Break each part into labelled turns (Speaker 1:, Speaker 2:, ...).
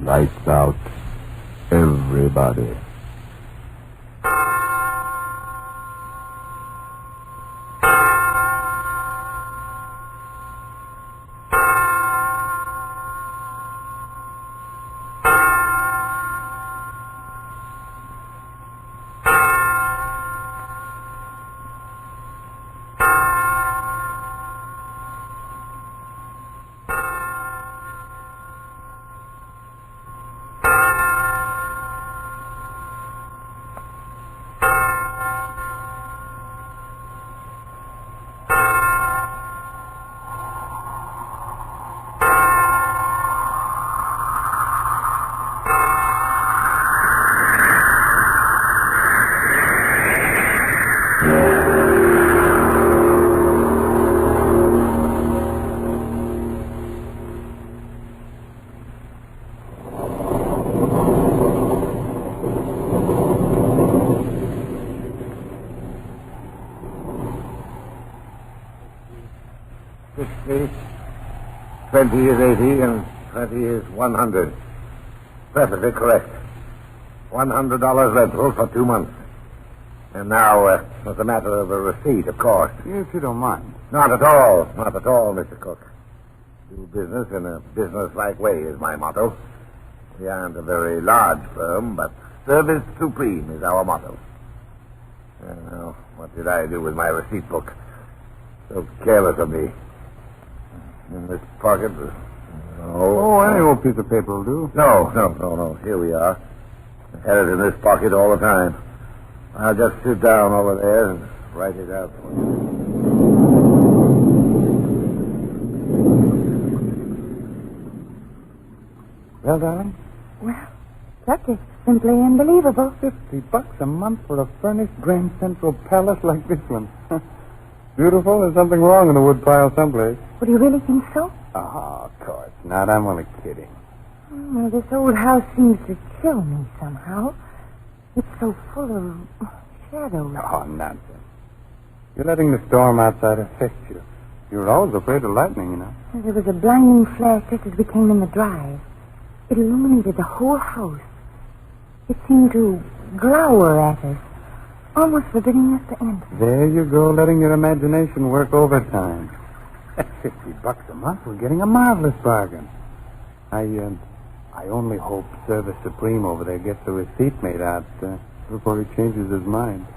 Speaker 1: Lights out, everybody.
Speaker 2: $20 is 80 and 20 is 100. Perfectly correct. $100 rental for 2 months. And now, it's a matter of a receipt, of course.
Speaker 3: If you don't mind.
Speaker 2: Not at all, Mr. Cook. Do business in a business-like way is my motto. We aren't a very large firm, but service supreme is our motto. Now, what did I do with my receipt book? So careless of me. In this pocket?
Speaker 3: Any old piece of paper will do.
Speaker 2: No. Here we are. I had it in this pocket all the time. I'll just sit down over there and write it out for you.
Speaker 3: Well, darling?
Speaker 4: Well, that is simply unbelievable.
Speaker 3: $50 a month for a furnished Grand Central Palace like this one. Beautiful. There's something wrong in the woodpile someplace.
Speaker 4: Would you really think so?
Speaker 3: Oh, of course not. I'm only kidding.
Speaker 4: Well, this old house seems to chill me somehow. It's so full of shadows.
Speaker 3: Oh, nonsense. You're letting the storm outside affect you. You were always afraid of lightning, you know.
Speaker 4: There was a blinding flash just as we came in the drive. It illuminated the whole house. It seemed to glower at us, almost forbidding us to enter.
Speaker 3: There you go, letting your imagination work overtime. At $50 a month, we're getting a marvelous bargain. I only hope Service Supreme over there gets the receipt made out before he changes his mind.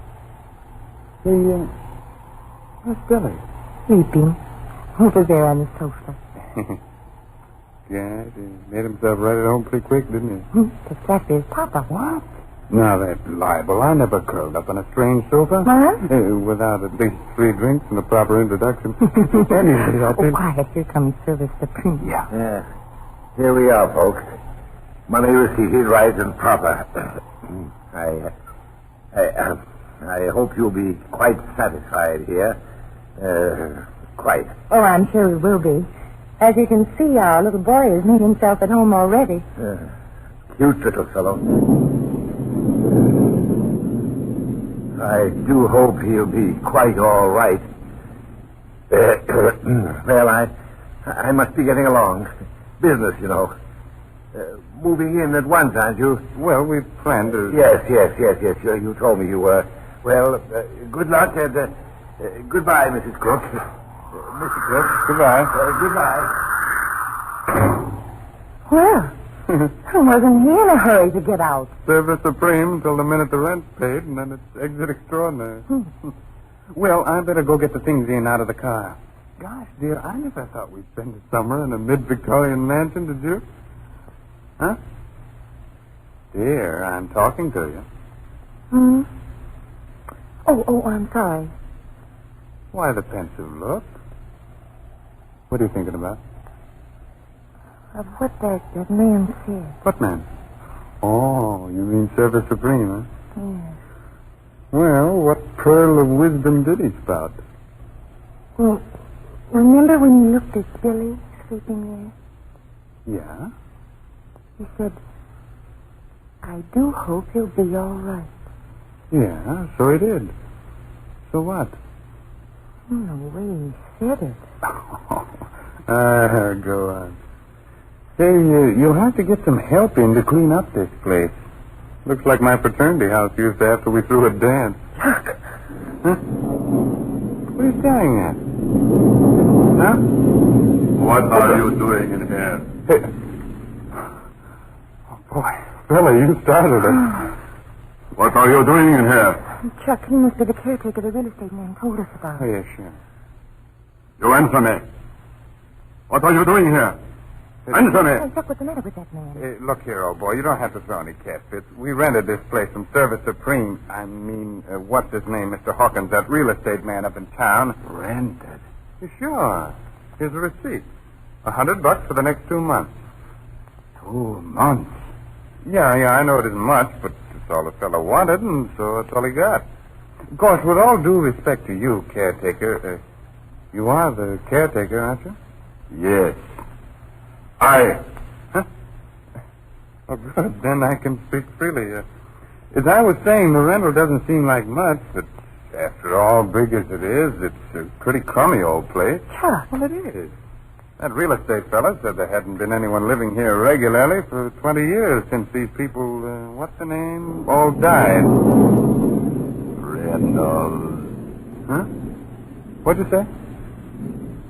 Speaker 3: Hey, where's Billy?
Speaker 4: Sleeping. Over there on the sofa.
Speaker 3: Yeah, he made himself right at home pretty quick, didn't he?
Speaker 4: The fact is, Papa.
Speaker 3: What? Now, that's libel. I never curled up on a strange sofa.
Speaker 4: Huh?
Speaker 3: Without at least 3 drinks and a proper introduction. Anyway, I think...
Speaker 4: Quiet. Here comes Service Supreme.
Speaker 2: Yeah. Here we are, folks. Money receipted right and proper. I hope you'll be quite satisfied here. Quite.
Speaker 4: Oh, I'm sure we will be. As you can see, our little boy has made himself at home already.
Speaker 2: Cute little fellow. I do hope he'll be quite all right. Well, I must be getting along. Business, you know. Moving in at once, aren't you?
Speaker 3: Well, we planned to...
Speaker 2: Yes. You told me you were. Well, good luck and goodbye, Mrs. Crook. Mr. Crook,
Speaker 3: Goodbye.
Speaker 2: Goodbye.
Speaker 4: Well, wasn't he in a hurry to get out?
Speaker 3: Service Supreme till the minute the rent's paid, and then it's exit extraordinary. Well, I better go get the things in out of the car. Gosh, dear, I never thought we'd spend the summer in a mid-Victorian mansion, did you? Huh? Dear, I'm talking to you.
Speaker 4: Hmm? Oh, I'm sorry.
Speaker 3: Why the pensive look? What are you thinking about?
Speaker 4: Of what that man said.
Speaker 3: What man? Oh, you mean Service Supreme, huh?
Speaker 4: Yes.
Speaker 3: Well, what pearl of wisdom did he spout?
Speaker 4: Well, remember when you looked at Billy sleeping there?
Speaker 3: Yeah?
Speaker 4: He said, I do hope he'll be all right.
Speaker 3: Yeah, so he did. So what?
Speaker 4: The way he said it.
Speaker 3: Go on. Say, you'll have to get some help in to clean up this place. Looks like my fraternity house used after we threw a dance.
Speaker 4: Chuck!
Speaker 3: Huh? What are you staring at? Huh?
Speaker 1: What are you doing in here?
Speaker 3: Hey. Oh, boy. Fella, you started it.
Speaker 1: What are you doing in here?
Speaker 4: Chuck, he must be the caretaker the real estate man told us about.
Speaker 3: Oh, yeah, sure.
Speaker 1: You answer me. What are you doing here? Answer
Speaker 4: Hey,
Speaker 1: me.
Speaker 4: Chuck, what's the matter with that man?
Speaker 3: Look here, old boy. You don't have to throw any catfits. We rented this place from Service Supreme. What's his name? Mr. Hawkins, that real estate man up in town.
Speaker 1: Rented.
Speaker 3: Sure. Here's a receipt. $100 for the next 2 months.
Speaker 1: 2 months.
Speaker 3: Yeah, I know it isn't much, but it's all the fellow wanted, and so that's all he got. Of course, with all due respect to you, caretaker, you are the caretaker, aren't you?
Speaker 1: Yes.
Speaker 3: Huh? Oh, good. Then I can speak freely. As I was saying, the rental doesn't seem like much, but after all, big as it is, it's a pretty crummy old place.
Speaker 4: Chuck!
Speaker 3: Well, it is. That real estate fella said there hadn't been anyone living here regularly for 20 years since these people, what's the name, all died.
Speaker 1: Reynolds.
Speaker 3: Huh? What'd you say?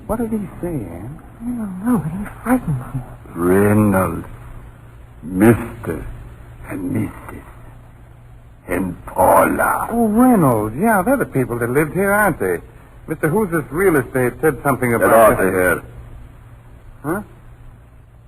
Speaker 3: What did he say, Ann?
Speaker 4: I don't know, but he frightened me.
Speaker 1: Reynolds. Mr. and Mrs. and Paula.
Speaker 3: Oh, Reynolds. Yeah, they're the people that lived here, aren't they? Mr. Who's this real estate said something
Speaker 1: Get
Speaker 3: about...
Speaker 1: off of here.
Speaker 3: Huh?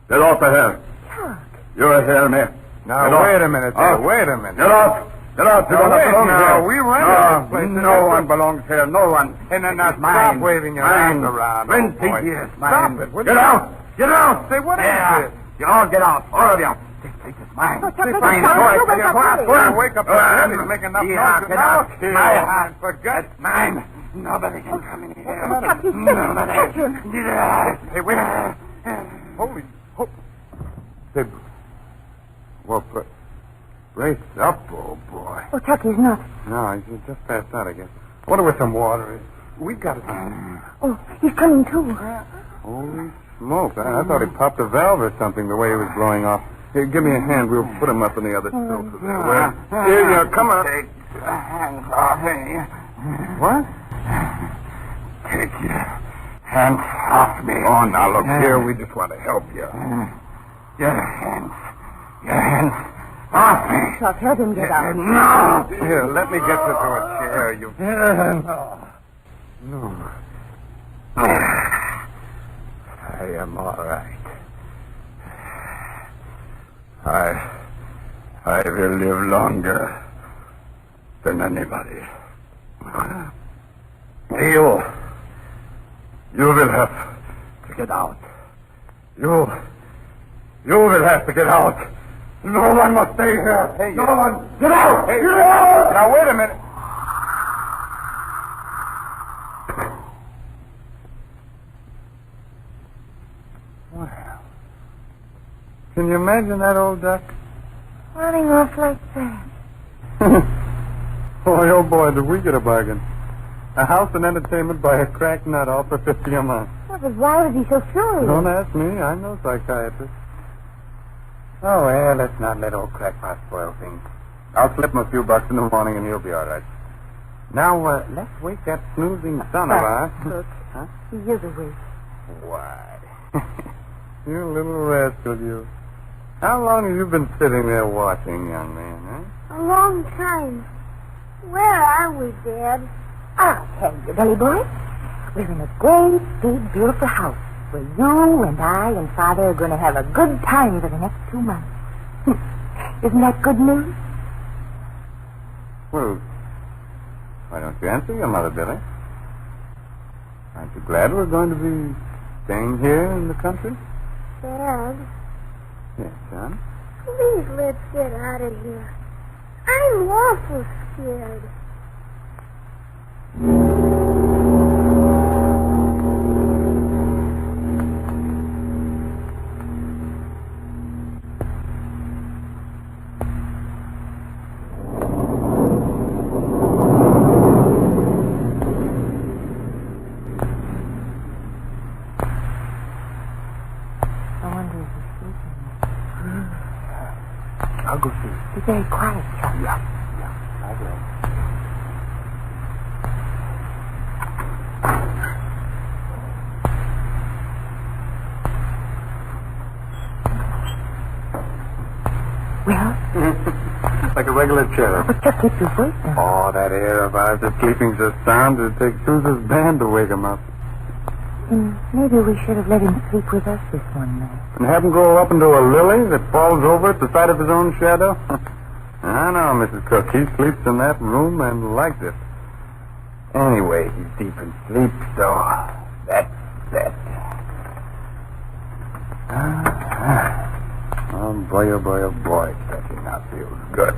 Speaker 1: Get off of here.
Speaker 4: Chuck!
Speaker 1: You hear me?
Speaker 3: Now,
Speaker 1: Get off.
Speaker 3: wait a minute there. Wait a minute.
Speaker 1: Get off. Get off. You
Speaker 3: Now,
Speaker 1: don't
Speaker 3: wait
Speaker 1: belong
Speaker 3: now.
Speaker 1: here.
Speaker 3: We rented this place.
Speaker 1: No one belongs here. No one.
Speaker 3: And then now
Speaker 1: It's mine.
Speaker 3: stop waving your
Speaker 1: Mine.
Speaker 3: arms around.
Speaker 1: 20
Speaker 3: boy.
Speaker 1: years.
Speaker 3: Stop
Speaker 1: Mine.
Speaker 3: it. Would
Speaker 1: Get
Speaker 3: you?
Speaker 1: out. Get out.
Speaker 3: Say, what is
Speaker 1: There.
Speaker 3: this?
Speaker 1: You all get out. All of you. This place is mine.
Speaker 4: Oh, Chuck,
Speaker 1: It's
Speaker 4: wait,
Speaker 1: mine.
Speaker 4: Chuck,
Speaker 1: Go
Speaker 4: you
Speaker 1: ahead.
Speaker 4: wake up,
Speaker 1: Go on.
Speaker 4: please.
Speaker 1: Go on.
Speaker 3: Wake up the man. He's making enough
Speaker 1: Yeah,
Speaker 3: noise.
Speaker 1: get
Speaker 3: Now,
Speaker 1: out.
Speaker 3: here.
Speaker 1: My house.
Speaker 3: Forget.
Speaker 1: It's mine. Nobody can come in here.
Speaker 4: Oh, Chuck, he's sick.
Speaker 1: Nobody.
Speaker 4: Catch him.
Speaker 1: Yeah.
Speaker 3: Hey, wait a minute. Holy... Say, well, brace up, old boy.
Speaker 4: Oh, Chuck, he's not.
Speaker 3: No, he's just passed out, I guess. Wonder where some water is. We got it.
Speaker 4: Oh, he's coming too.
Speaker 3: Holy smoke. I thought he popped a valve or something the way he was blowing off. Here, give me a hand. We'll put him up in the other sofa there. Here you come on.
Speaker 1: Take your hands off me.
Speaker 3: What?
Speaker 1: Take your hands off me.
Speaker 3: Oh, now, look here. We just want to help you.
Speaker 1: Your hands off me.
Speaker 4: Chuck, help him get out.
Speaker 1: No.
Speaker 3: Here, let me get you to a chair. You... No.
Speaker 1: I am all right. I will live longer than anybody. You will have to get out. You will have to get out. No one must stay here.
Speaker 3: Hey,
Speaker 1: no one. Get out!
Speaker 3: Hey,
Speaker 1: Get out!
Speaker 3: now, wait a minute. Well, can you imagine that old duck?
Speaker 4: Running off like that.
Speaker 3: Boy, oh boy, did we get a bargain. A house and entertainment by a crack nut all for $50 a month.
Speaker 4: Well, but why was he so furious?
Speaker 3: Don't ask me. I'm no psychiatrist. Oh, well, let's not let old crackpot spoil things. I'll slip him a few bucks in the morning and he'll be all right. Now, let's wake that snoozing son of ours.
Speaker 4: Look,
Speaker 3: Huh?
Speaker 4: he is awake.
Speaker 3: Why? You little rascal, you. How long have you been sitting there watching, young man, huh?
Speaker 5: A long time. Where are we, Dad?
Speaker 4: I'll tell you, Billy boy. We're in a great, big, beautiful house where you and I and Father are going to have a good time for the next 2 months. Isn't that good news?
Speaker 3: Well, why don't you answer your mother, Billy? Aren't you glad we're going to be staying here in the country?
Speaker 5: Dad,
Speaker 3: Yes, son.
Speaker 5: please let's get out of here. I'm awful scared.
Speaker 4: I wonder if he's
Speaker 3: I'll go see.
Speaker 4: Be very quiet, Chuck.
Speaker 3: Yeah, I will.
Speaker 4: Well?
Speaker 3: Like a regular cherub.
Speaker 4: But Chuck, keep your voice down.
Speaker 3: Oh, that air of ours is sleeping so sound it takes Susan's band to wake him up.
Speaker 4: Maybe we should have let him sleep with us this one night.
Speaker 3: And have him grow up into a lily that falls over at the sight of his own shadow? I know, Mrs. Cook. He sleeps in that room and likes it. Anyway, he's deep in sleep, so that's that. Oh, boy, stretching out feels good.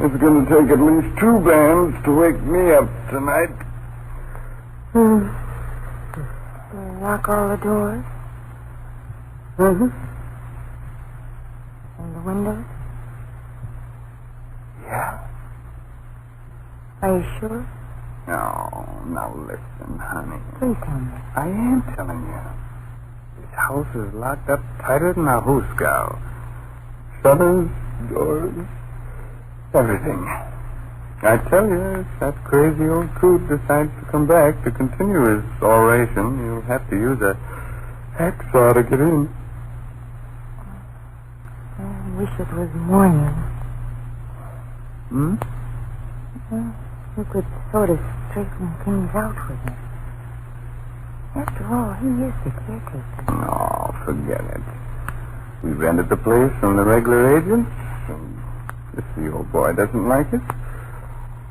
Speaker 3: It's going to take at least 2 bands to wake me up tonight.
Speaker 4: Lock all the doors?
Speaker 3: Mm-hmm.
Speaker 4: And the windows?
Speaker 3: Yeah.
Speaker 4: Are you sure?
Speaker 3: No, now listen, honey.
Speaker 4: Please tell me.
Speaker 3: I am telling you. This house is locked up tighter than a hoosegow. Shutters, doors, everything. I tell you, if that crazy old coot decides to come back to continue his oration, you'll have to use a hacksaw to get in.
Speaker 4: I wish it was morning.
Speaker 3: Hmm?
Speaker 4: Well, you could sort of straighten things out with him. After all, he is the caretaker.
Speaker 3: No, forget it. We rented the place from the regular agents, and if the old boy doesn't like it,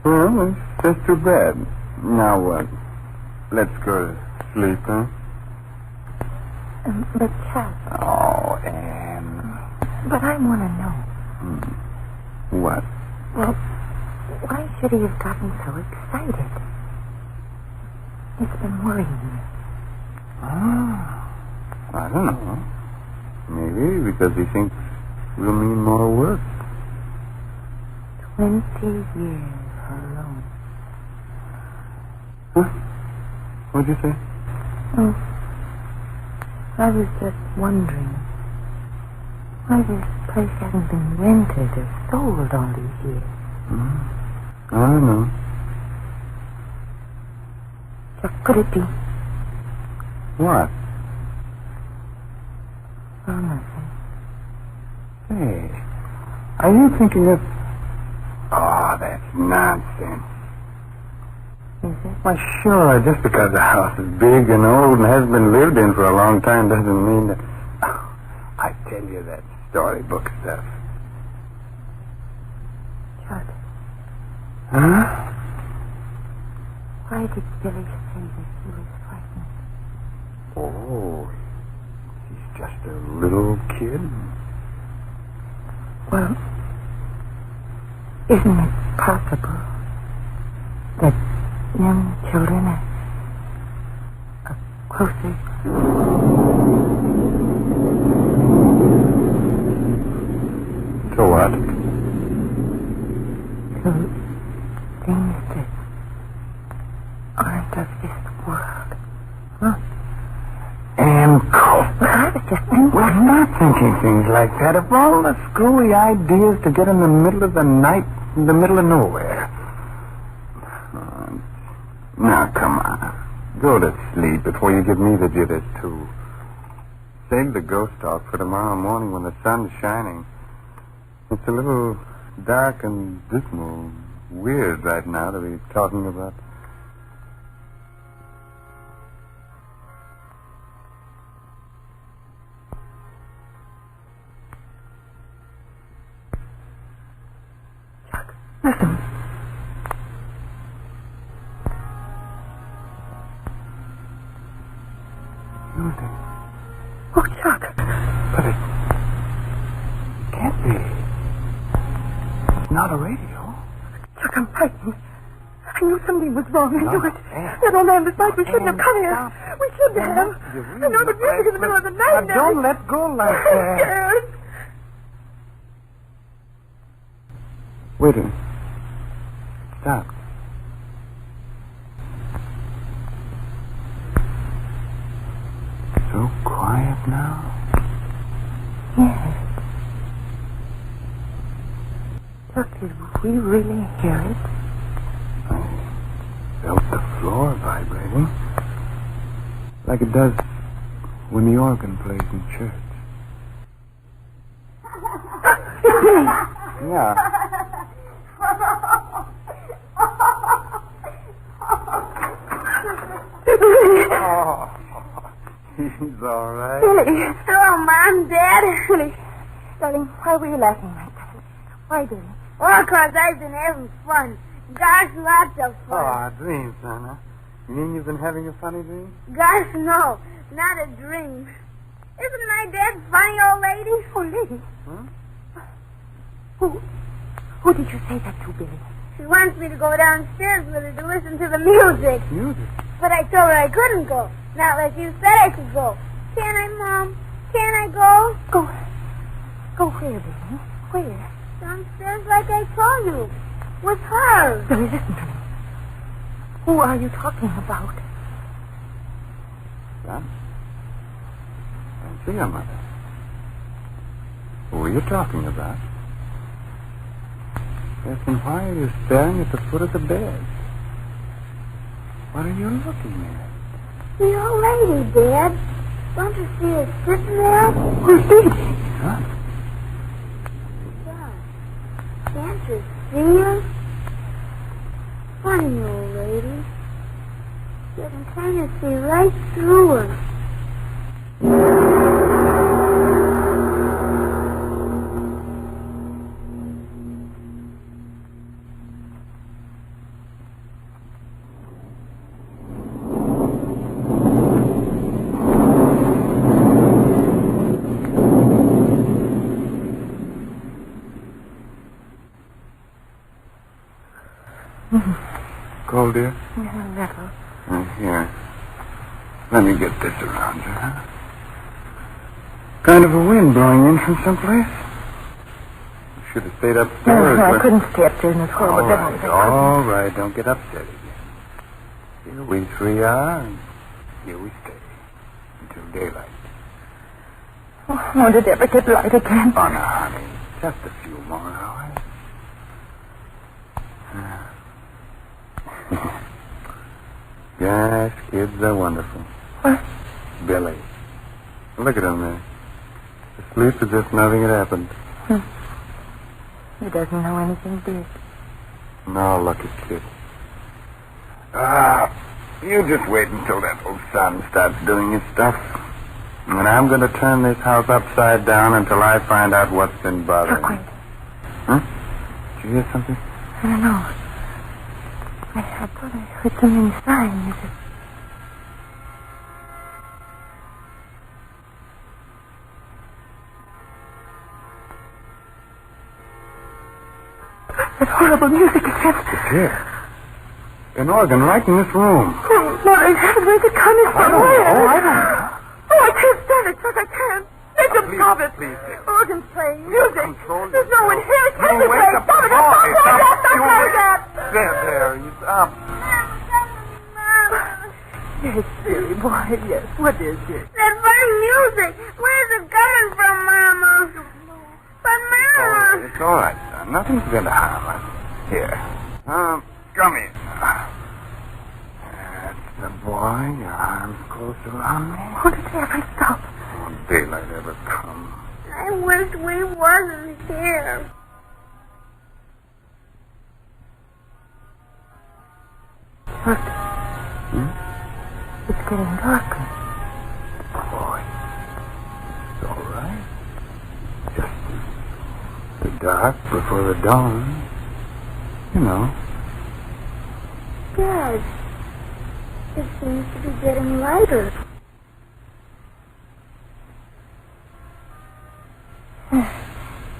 Speaker 3: well, it's just too bad. Now what? Let's go to sleep, huh?
Speaker 4: But, Chuck...
Speaker 3: Oh, Anne.
Speaker 4: But I want to know.
Speaker 3: What?
Speaker 4: Well, why should he have gotten so excited? It's been worrying me.
Speaker 3: Oh, I don't know. Maybe because he thinks we'll need more work.
Speaker 4: 20 years alone.
Speaker 3: Huh? What'd you say?
Speaker 4: Oh, I was just wondering why this place hasn't been rented or sold all these years.
Speaker 3: I don't know.
Speaker 4: Just could it be?
Speaker 3: What?
Speaker 4: Oh, nothing.
Speaker 3: Hey, are you thinking of... Oh, that's nonsense.
Speaker 4: Is it?
Speaker 3: Why, sure, just because the house is big and old and hasn't been lived in for a long time doesn't mean that... Oh, I tell you that storybook stuff.
Speaker 4: Chuck,
Speaker 3: Huh?
Speaker 4: why did Billy say that he was frightened?
Speaker 3: Oh, he's just a little kid.
Speaker 4: Well, isn't it possible that young children are closer
Speaker 3: To what?
Speaker 4: to things that aren't of this world? Huh?
Speaker 3: And
Speaker 4: Well, I was just thinking...
Speaker 3: Well, stop thinking things like that. Of all the screwy ideas to get in the middle of the night, in the middle of nowhere. Now, come on. Go to sleep before you give me the jitters, too. Save the ghost talk for tomorrow morning when the sun's shining. It's a little dark and dismal, weird right now to be talking about.
Speaker 4: Listen.
Speaker 3: Music.
Speaker 4: Oh, Chuck.
Speaker 3: But it can't be. It's not a radio.
Speaker 4: Chuck, I'm frightened. I knew something was wrong. I
Speaker 3: No,
Speaker 4: knew it.
Speaker 3: Anne.
Speaker 4: That old man was right. We shouldn't have come here.
Speaker 3: Stop.
Speaker 4: We shouldn't have.
Speaker 3: You
Speaker 4: I know the music in the middle of the night.
Speaker 3: Now, don't let go like
Speaker 4: I'm
Speaker 3: that.
Speaker 4: scared.
Speaker 3: Wait a minute. Stop. So quiet now.
Speaker 4: Yes. Look, did we really hear it?
Speaker 3: I felt the floor vibrating. Like it does when the organ plays in church. Yeah. He's all right.
Speaker 5: Billy. Hello, Mom, Dad.
Speaker 4: Billy, darling, why were you laughing like that? Why, Billy?
Speaker 5: Oh, 'cause I've been having fun. Gosh, lots of fun.
Speaker 3: Oh, dream, son, huh? You mean you've been having a funny dream?
Speaker 5: Gosh, no. Not a dream. Isn't my dad funny, old lady?
Speaker 4: Oh, lady.
Speaker 3: Huh?
Speaker 4: Who did you say that to, Billy?
Speaker 5: She wants me to go downstairs with her to listen to the music.
Speaker 3: Music?
Speaker 5: But I told her I couldn't go. Not like you said I could go. Can I, Mom? Can I go?
Speaker 4: Go where, Billy? Where?
Speaker 5: Downstairs like I told you. With her.
Speaker 4: Billy, listen to me. Who are you talking about?
Speaker 3: Son? I see your mother. Who are you talking about? Yes, and why are you staring at the foot of the bed? What are you looking at?
Speaker 5: The old lady, Dad. Don't you see her sitting there?
Speaker 3: Who's this? Huh?
Speaker 5: Yeah. Can't you see her? Funny old lady. You can kind of see right through her.
Speaker 3: Cold, dear?
Speaker 4: Little.
Speaker 3: Here. Let me get this around you, huh? Kind of a wind blowing in from someplace. You should have stayed upstairs.
Speaker 4: No, I
Speaker 3: but-
Speaker 4: couldn't stay up there in this horrible
Speaker 3: All right, don't get upset again. Here we three are, and here we stay. Until daylight.
Speaker 4: Won't it ever get light again?
Speaker 3: Oh, no, honey. Just a few more hours. Gosh, kids are wonderful.
Speaker 4: What?
Speaker 3: Billy. Look at him there. Asleep as if nothing had happened.
Speaker 4: He doesn't know anything big.
Speaker 3: No, lucky kid. You just wait until that old son starts doing his stuff. And I'm going to turn this house upside down until I find out what's been bothering
Speaker 4: Look,
Speaker 3: me.
Speaker 4: wait.
Speaker 3: Huh? Did you hear something?
Speaker 4: I don't know. I thought I heard something sighing. Is it? That horrible music again.
Speaker 3: It's here. An organ right in this room.
Speaker 4: Oh, Lord, where's it coming from?
Speaker 3: I don't know.
Speaker 4: Oh, I can't stand it, Chuck. I can't. Make them stop it.
Speaker 3: Please, dear.
Speaker 4: Organ's playing music.
Speaker 3: Control
Speaker 4: There's no one here. It can't be
Speaker 3: wake
Speaker 4: playing.
Speaker 3: up.
Speaker 4: Stop it.
Speaker 3: Oh,
Speaker 4: Stop
Speaker 3: hey,
Speaker 4: like that.
Speaker 3: stop.
Speaker 4: Stop like that.
Speaker 3: There, he's up.
Speaker 4: Yes, silly boy. Yes. What is it?
Speaker 5: That funny music. Where's it coming from, Mama? But, Mama.
Speaker 3: It's all right, son. Nothing's going to harm us. Here. Come here. That's the boy. Your arms close around me.
Speaker 4: Won't it ever stop?
Speaker 3: Won't daylight ever come?
Speaker 5: I wish we wasn't here.
Speaker 4: Look. It's getting darker.
Speaker 3: Boy. It's all right. Just the dark before the dawn. You know.
Speaker 5: Dad, it seems to be getting lighter.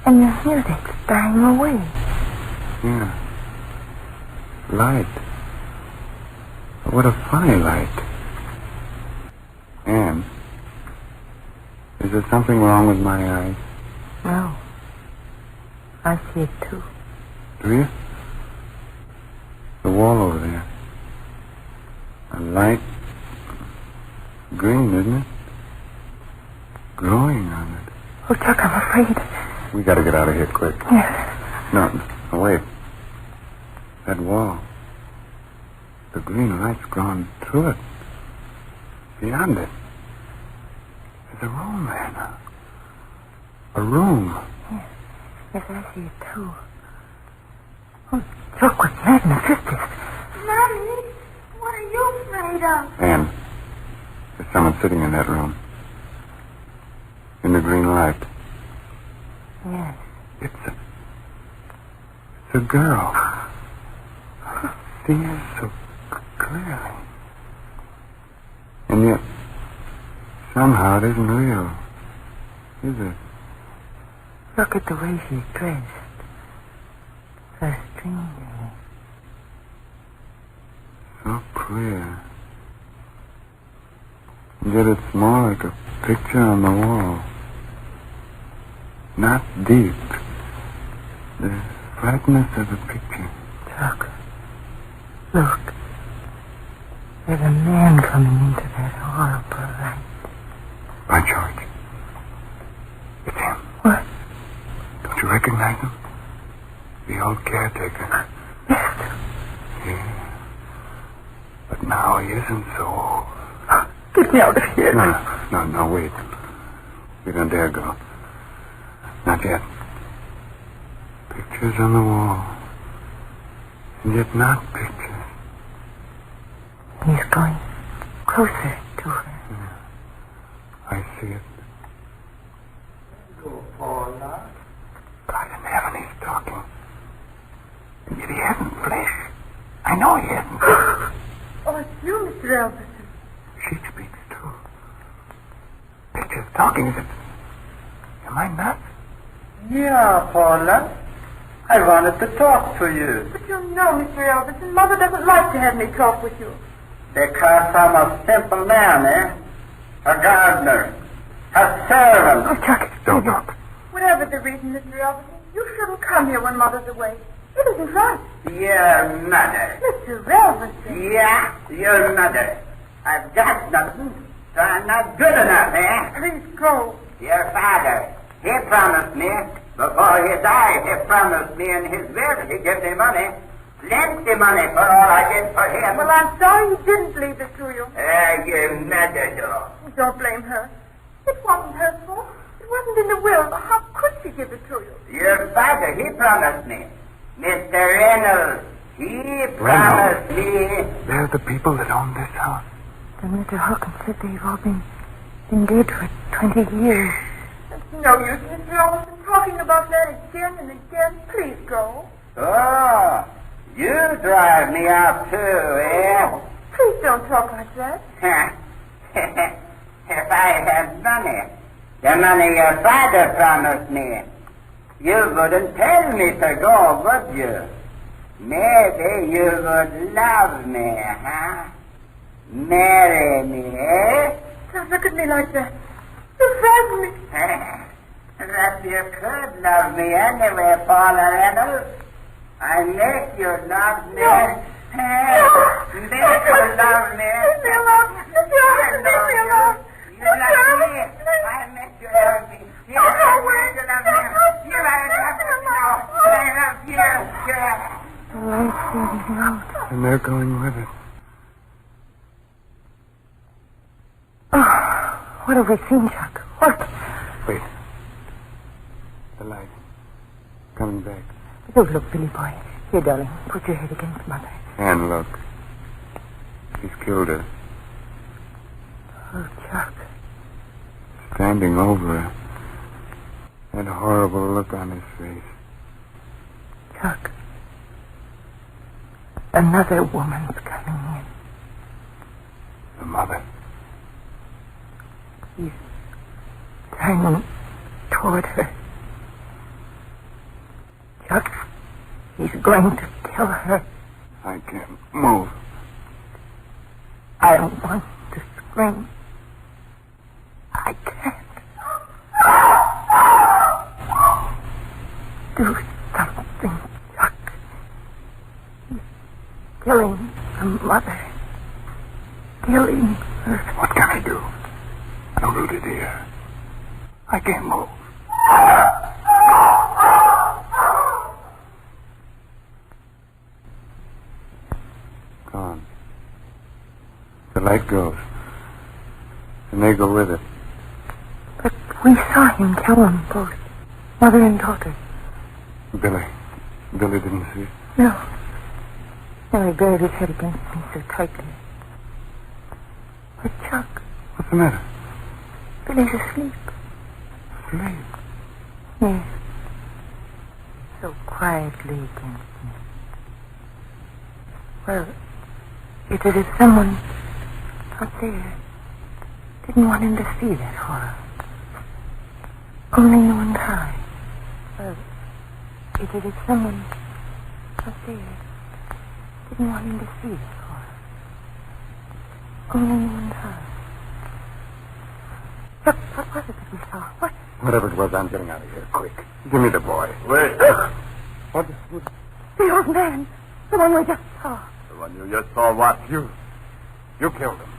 Speaker 4: And the music's dying away.
Speaker 3: Yeah. Light. What a funny light. Anne, is there something wrong with my eyes?
Speaker 4: No. I see it too.
Speaker 3: Do you? The wall over there. A light green, isn't it? growing on it.
Speaker 4: Oh, Chuck, I'm afraid.
Speaker 3: We gotta get out of here quick.
Speaker 4: Yes.
Speaker 3: No, wait. That wall. The green light's gone through it. Beyond it. There's a room there now. A room.
Speaker 4: Yes, I see it, too. Oh, Chuck, what's that in the 50s?
Speaker 5: Mommy, what are you afraid of?
Speaker 3: Anne, there's someone sitting in that room. In the green light.
Speaker 4: Yes.
Speaker 3: It's a girl. See her so clearly. And yet, somehow it isn't real. Is it?
Speaker 4: Look at the way she's dressed. So strangely.
Speaker 3: So clear. And yet it's more like a picture on the wall. Not deep. The flatness of the picture.
Speaker 4: Chuck, look. There's a man coming into that horrible light.
Speaker 3: By George. It's him.
Speaker 4: What?
Speaker 3: Don't you recognize him? The old caretaker.
Speaker 4: Yes.
Speaker 3: Yeah. But now he isn't so old.
Speaker 4: Get me out of here.
Speaker 3: No, wait. You don't dare go. Not yet. Pictures on the wall. And yet not pictures.
Speaker 4: He's going closer to her.
Speaker 3: I see it.
Speaker 1: Go, Paula.
Speaker 3: God in heaven, he's talking. And yet he hasn't flesh. I know he hasn't.
Speaker 5: Oh, it's you, Mr. Elvis.
Speaker 3: She speaks too. Pictures talking as if... Am I nuts?
Speaker 1: Yeah, Paula. I wanted to talk to you.
Speaker 5: But you know, Mr. Elvis, and Mother doesn't like to have me talk with you.
Speaker 1: Because I'm a simple man, eh? A gardener. A servant.
Speaker 4: Oh, Chuck,
Speaker 3: Don't talk.
Speaker 5: Whatever the reason, Mr. Elvis, you shouldn't come here when Mother's away. It isn't right.
Speaker 1: Your mother.
Speaker 5: Mr. Elvis.
Speaker 1: Yeah, your mother. I've got nothing, so I'm not good enough, eh?
Speaker 5: Please go.
Speaker 1: Your father, he promised me, before he died, he promised me in his will, he gave me money. Plenty money for all I did for him.
Speaker 5: Well, I'm sorry he didn't leave it to you.
Speaker 1: Your mother, though.
Speaker 5: Don't blame her. It wasn't her fault. It wasn't in the will. How could she give it to you?
Speaker 1: Your father, he promised me. Mr. Reynolds, he promised me.
Speaker 3: They're the people that own this house.
Speaker 4: And Mr. Hawkins said they've all been dead for 20 years.
Speaker 5: It's no use, Mr. Elvis, in talking about that again and again. Please go.
Speaker 1: Oh, you drive me out too, eh?
Speaker 5: Please don't talk like that.
Speaker 1: If I had money, the money your father promised me, you wouldn't tell me to go, would you? Maybe you would love me, huh? Marry me, eh?
Speaker 5: Don't look at me like that. You frighten me.
Speaker 1: That you could love me anyway, Paula Reynolds. I make you love me.
Speaker 5: No.
Speaker 1: Make you love me.
Speaker 5: Leave me alone. Mr. Elvis, leave me alone.
Speaker 1: You love me. I make you love me. You
Speaker 5: Don't go
Speaker 1: make
Speaker 5: away.
Speaker 1: you love me. You I love me now. I love you.
Speaker 4: The light's fading out.
Speaker 3: And they're going with it.
Speaker 4: Oh, what have we seen, Chuck? What?
Speaker 3: Wait. The light. Coming back.
Speaker 4: Don't look, Billy boy. Here, darling, put your head against Mother.
Speaker 3: And look. He's killed her.
Speaker 4: Oh, Chuck.
Speaker 3: Standing over her. That horrible look on his face.
Speaker 4: Chuck. Another woman's coming in.
Speaker 3: The mother.
Speaker 4: He's turning toward her. Chuck, he's going to kill her.
Speaker 3: I can't move.
Speaker 4: I want to scream. I can't. Do something, Chuck. He's killing the mother. Killing her.
Speaker 3: What can I do? No rooted here. I can't move. Gone. The light goes. And they go with it.
Speaker 4: But we saw him kill them both. Mother and daughter.
Speaker 3: Billy didn't see it.
Speaker 4: No. No, he buried his head against me so tightly. But Chuck,
Speaker 3: What's the matter?
Speaker 4: Billy's asleep.
Speaker 3: Sleep.
Speaker 4: Yes. So quietly against me. Well, it was as someone out there didn't want him to see that horror. Only knowing how. Well, it was as someone out there didn't want him to see that horror. Only knowing how. Look, what was it that we saw? What?
Speaker 3: Whatever it was, I'm getting out of here, quick. Give me the boy.
Speaker 2: Wait.
Speaker 3: What?
Speaker 4: The old man. The one we just saw.
Speaker 2: The one you just saw what?
Speaker 3: You killed him.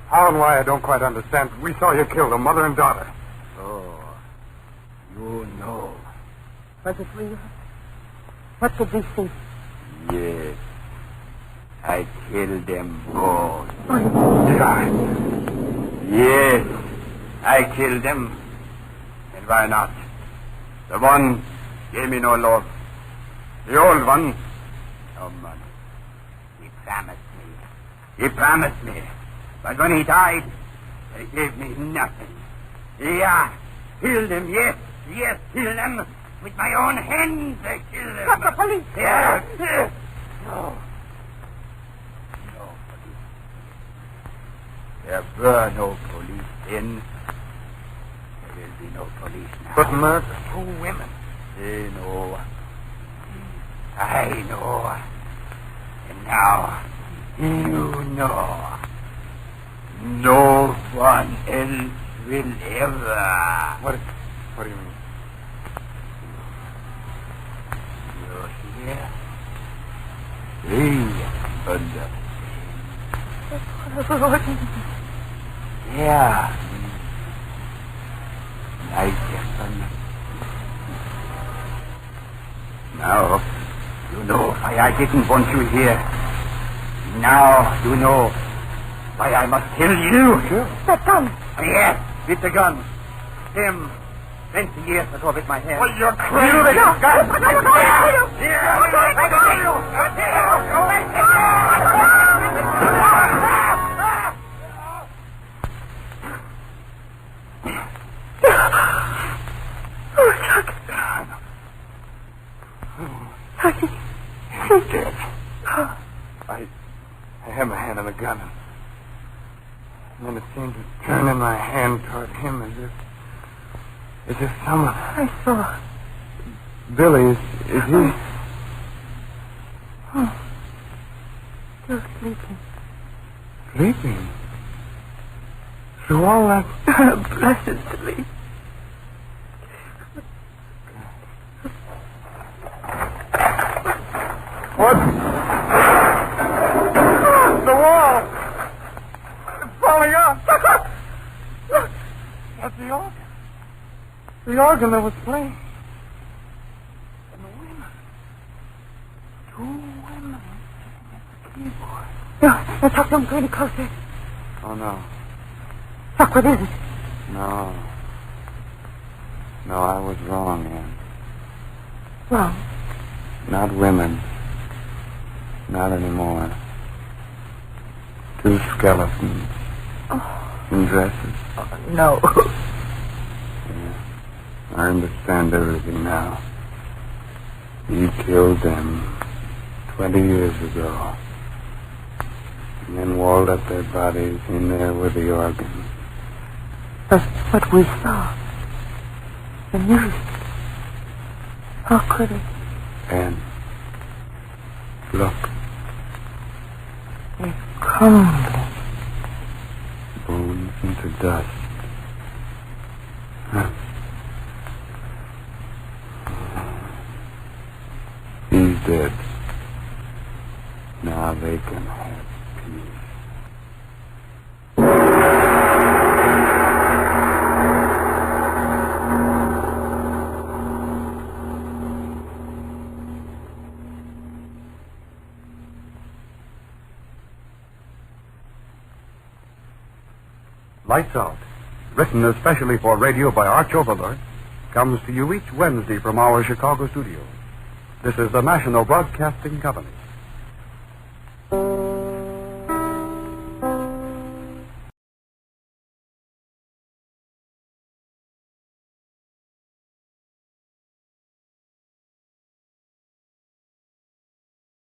Speaker 3: How and why, I don't quite understand. We saw you kill them, mother and daughter.
Speaker 1: Oh, you know.
Speaker 4: Was it real? What did we see?
Speaker 1: Yes. I killed them both.
Speaker 3: Did I?
Speaker 1: Yes. I killed them. And why not? The one gave me no love. The old one, no money. He promised me. But when he died, he gave me nothing. Yeah, killed him, yes, killed him. With my own hands, I killed him.
Speaker 4: Stop the police!
Speaker 1: Yeah. No police. There were no police then. There will be no police now.
Speaker 3: But murder.
Speaker 1: 2 women. They know. I know. And now, you know. No one else will ever.
Speaker 3: What do you mean?
Speaker 1: You're here. Hey, under. Yeah. Nice, son. Now, you know why I didn't want you here. Now, you know why I must kill you.
Speaker 4: That gun!
Speaker 1: Yes, with the gun. Him, 20 years ago with my hand.
Speaker 2: Well, you're crazy.
Speaker 1: You with the gun.
Speaker 4: Oh, Chuck. Chucky.
Speaker 3: He's dead. I had my hand on the gun, and then it seemed to turn in my hand toward him as if someone...
Speaker 4: I saw.
Speaker 3: Billy, is he...
Speaker 4: Oh. Still sleeping.
Speaker 3: sleeping? Through all that...
Speaker 4: Blessed sleep.
Speaker 3: What? The wall! It's falling out! Look! That's the organ. The organ that was playing. And the women. 2 women sitting at the keyboard.
Speaker 4: No, Chuck, don't go any closer.
Speaker 3: Oh, no.
Speaker 4: Chuck, what is it?
Speaker 3: No. No, I was wrong, Ann.
Speaker 4: Wrong.
Speaker 3: Not women. Not anymore. 2 skeletons.
Speaker 4: Oh.
Speaker 3: In dresses.
Speaker 4: No.
Speaker 3: I understand everything now. He killed them 20 years ago. And then walled up their bodies in there with the organ.
Speaker 4: But what we saw. The music. How could it?
Speaker 3: And look,
Speaker 4: It crumbling.
Speaker 3: bones into dust. Huh. He's dead. Now they can have peace.
Speaker 6: Lights Out, written especially for radio by Arch Overlord, comes to you each Wednesday from our Chicago studio. This is the National Broadcasting Company.